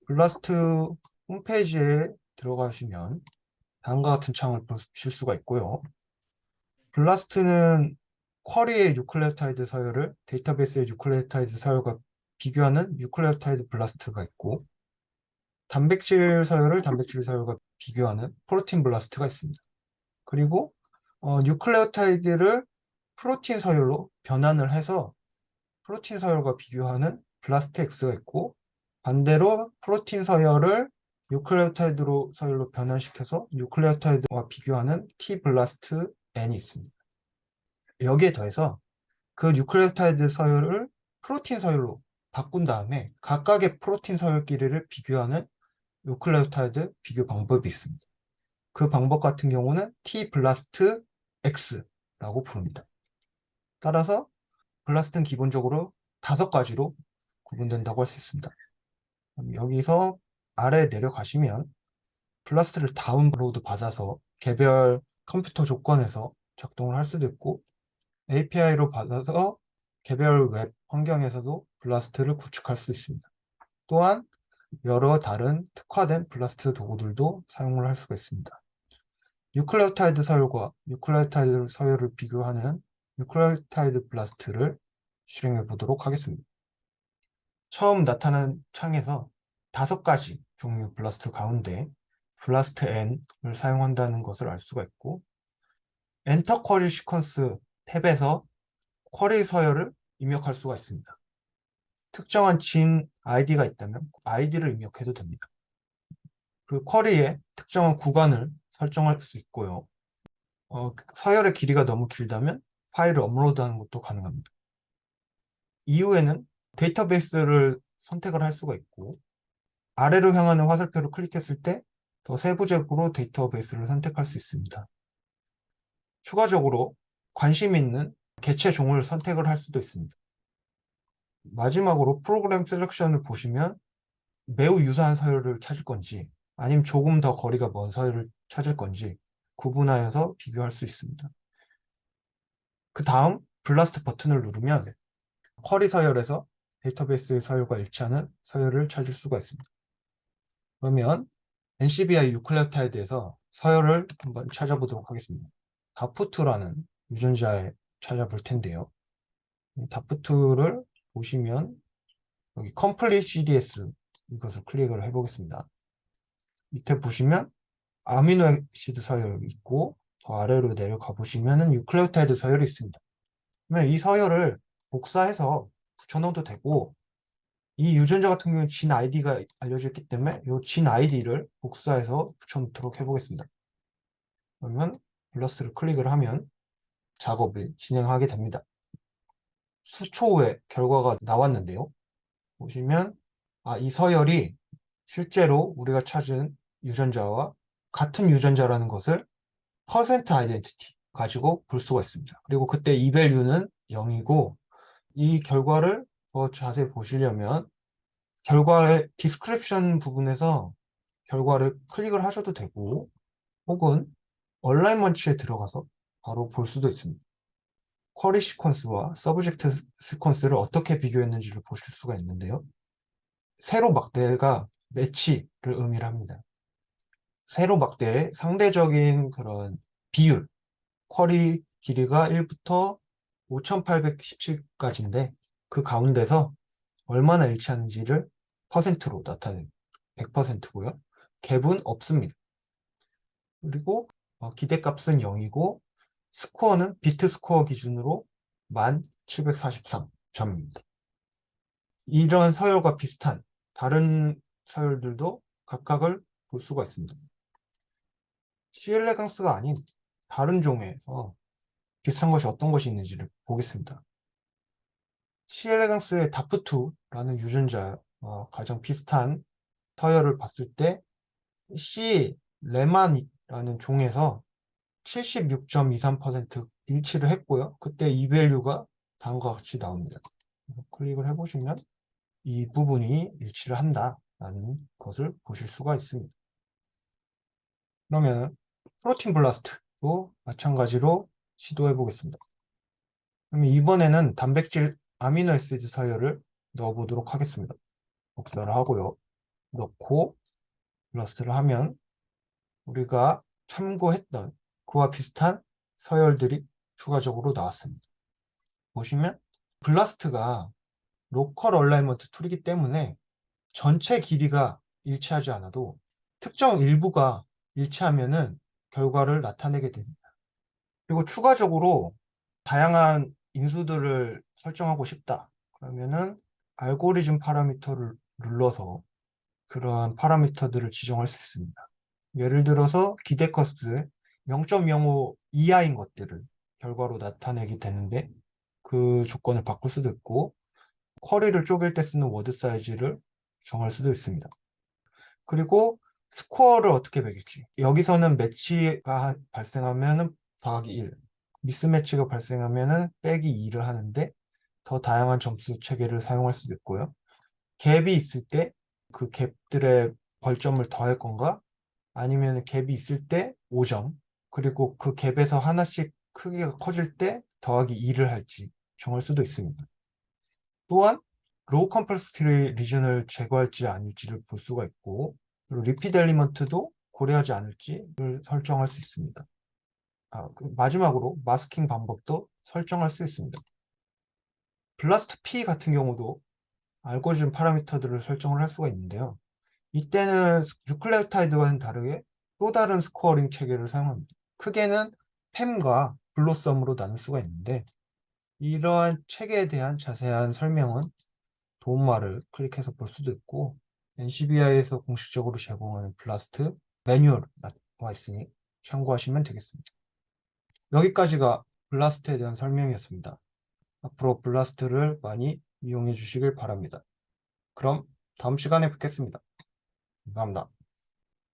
블라스트 홈페이지에 들어가시면 다음과 같은 창을 보실 수가 있고요. 블라스트는 쿼리의 유클레오타이드 서열을 데이터베이스의 유클레오타이드 서열과 비교하는 유클레오타이드 블라스트가 있고, 단백질 서열을 단백질 서열과 비교하는 프로틴 블라스트가 있습니다. 그리고 뉴클레오타이드를 프로틴 서열로 변환을 해서 프로틴 서열과 비교하는 블라스트 X가 있고, 반대로 프로틴 서열을 뉴클레오타이드로 서열로 변환시켜서 뉴클레오타이드와 비교하는 T 블라스트 N이 있습니다. 여기에 더해서 그 뉴클레오타이드 서열을 프로틴 서열로 바꾼 다음에 각각의 프로틴 서열끼리를 비교하는 뉴클레오타이드 비교 방법이 있습니다. 그 방법 같은 경우는 T 블라스트 X라고 부릅니다. 따라서 블라스트는 기본적으로 5가지로 구분된다고 할 수 있습니다. 그럼 여기서 아래 내려가시면 블라스트를 다운로드 받아서 개별 컴퓨터 조건에서 작동을 할 수도 있고, API로 받아서 개별 웹 환경에서도 블라스트를 구축할 수 있습니다. 또한 여러 다른 특화된 블라스트 도구들도 사용을 할 수가 있습니다. 뉴클레오타이드 서열과 뉴클레오타이드 서열을 비교하는 뉴클레오타이드 블라스트를 실행해 보도록 하겠습니다. 처음 나타난 창에서 5가지 종류 블라스트 가운데 블라스트 N을 사용한다는 것을 알 수가 있고, 엔터 쿼리 시퀀스 탭에서 쿼리 서열을 입력할 수가 있습니다. 특정한 진 아이디가 있다면 아이디를 입력해도 됩니다. 그 쿼리의 특정한 구간을 설정할 수 있고요. 서열의 길이가 너무 길다면 파일을 업로드하는 것도 가능합니다. 이후에는 데이터베이스를 선택을 할 수가 있고, 아래로 향하는 화살표를 클릭했을 때 더 세부적으로 데이터베이스를 선택할 수 있습니다. 추가적으로 관심 있는 개체 종을 선택을 할 수도 있습니다. 마지막으로 프로그램 셀렉션을 보시면 매우 유사한 서열을 찾을 건지 아니면 조금 더 거리가 먼 서열을 찾을 건지 구분하여서 비교할 수 있습니다. 그 다음 블라스트 버튼을 누르면 쿼리 서열에서 데이터베이스 서열과 일치하는 서열을 찾을 수가 있습니다. 그러면 NCBI 유클레오타이드에서 서열을 한번 찾아보도록 하겠습니다. 다프트라는 유전자에 찾아볼 텐데요. 다프트를 보시면 여기 Complete CDS 이것을 클릭을 해보겠습니다. 밑에 보시면 아미노 애시드 서열이 있고, 더 아래로 내려가 보시면 유클레오타이드 서열이 있습니다. 그러면 이 서열을 복사해서 붙여넣어도 되고, 이 유전자 같은 경우는 진 아이디가 알려져 있기 때문에 이 진 아이디를 복사해서 붙여넣도록 해보겠습니다. 그러면 플러스를 클릭을 하면 작업을 진행하게 됩니다. 수초 후에 결과가 나왔는데요. 보시면 이 서열이 실제로 우리가 찾은 유전자와 같은 유전자라는 것을 퍼센트 아이덴티티 가지고 볼 수가 있습니다. 그리고 그때 이 밸류는 0이고, 이 결과를 더 자세히 보시려면 결과의 디스크립션 부분에서 결과를 클릭을 하셔도 되고, 혹은 얼라이먼트에 들어가서 바로 볼 수도 있습니다. 쿼리 시퀀스와 서브젝트 시퀀스를 어떻게 비교했는지를 보실 수가 있는데요. 세로 막대가 매치를 의미를 합니다. 세로 막대의 상대적인 그런 비율, 쿼리 길이가 1부터 5817까지인데 그 가운데서 얼마나 일치하는지를 퍼센트로 나타냅니다. 100%고요. 갭은 없습니다. 그리고 기대값은 0이고 스코어는 비트 스코어 기준으로 1743점입니다. 이런 서열과 비슷한 다른 서열들도 각각을 볼 수가 있습니다. C엘레강스가 아닌 다른 종에서 비슷한 것이 어떤 것이 있는지를 보겠습니다. C엘레강스의 다프투라는 유전자 가장 비슷한 서열을 봤을 때 C 레만이라는 종에서 76.23% 일치를 했고요. 그때 이 밸류가 다음과 같이 나옵니다. 클릭을 해보시면 이 부분이 일치를 한다라는 것을 보실 수가 있습니다. 그러면 프로틴 블라스트도 마찬가지로 시도해 보겠습니다. 그럼 이번에는 단백질 아미노 애시드 서열을 넣어보도록 하겠습니다. 복사를 하고요. 넣고 블라스트를 하면 우리가 참고했던 그와 비슷한 서열들이 추가적으로 나왔습니다. 보시면 블라스트가 로컬 얼라이먼트 툴이기 때문에 전체 길이가 일치하지 않아도 특정 일부가 일치하면은 결과를 나타내게 됩니다. 그리고 추가적으로 다양한 인수들을 설정하고 싶다. 그러면은 알고리즘 파라미터를 눌러서 그러한 파라미터들을 지정할 수 있습니다. 예를 들어서 기대 커스트 0.05 이하인 것들을 결과로 나타내게 되는데 그 조건을 바꿀 수도 있고 쿼리를 쪼갤 때 쓰는 워드 사이즈를 정할 수도 있습니다. 그리고 스코어를 어떻게 매길지. 여기서는 매치가 발생하면 더하기 1, 미스매치가 발생하면 빼기 2를 하는데 더 다양한 점수 체계를 사용할 수도 있고요. 갭이 있을 때 그 갭들의 벌점을 더할 건가? 아니면 갭이 있을 때 5점, 그리고 그 갭에서 하나씩 크기가 커질 때 더하기 2를 할지 정할 수도 있습니다. 또한 로우 컴플렉시티 리전을 제거할지 아닐지를 볼 수가 있고, 그리고 리피드 엘리먼트도 고려하지 않을지를 설정할 수 있습니다. 마지막으로 마스킹 방법도 설정할 수 있습니다. 블라스트 P 같은 경우도 알고리즘 파라미터들을 설정을 할 수가 있는데요. 이때는 뉴클레오타이드와는 다르게 또 다른 스코어링 체계를 사용합니다. 크게는 팸과 블로썸으로 나눌 수가 있는데 이러한 체계에 대한 자세한 설명은 도움말을 클릭해서 볼 수도 있고 NCBI에서 공식적으로 제공하는 블라스트 매뉴얼 나와 있으니 참고하시면 되겠습니다. 여기까지가 블라스트에 대한 설명이었습니다. 앞으로 블라스트를 많이 이용해 주시길 바랍니다. 그럼 다음 시간에 뵙겠습니다. 감사합니다.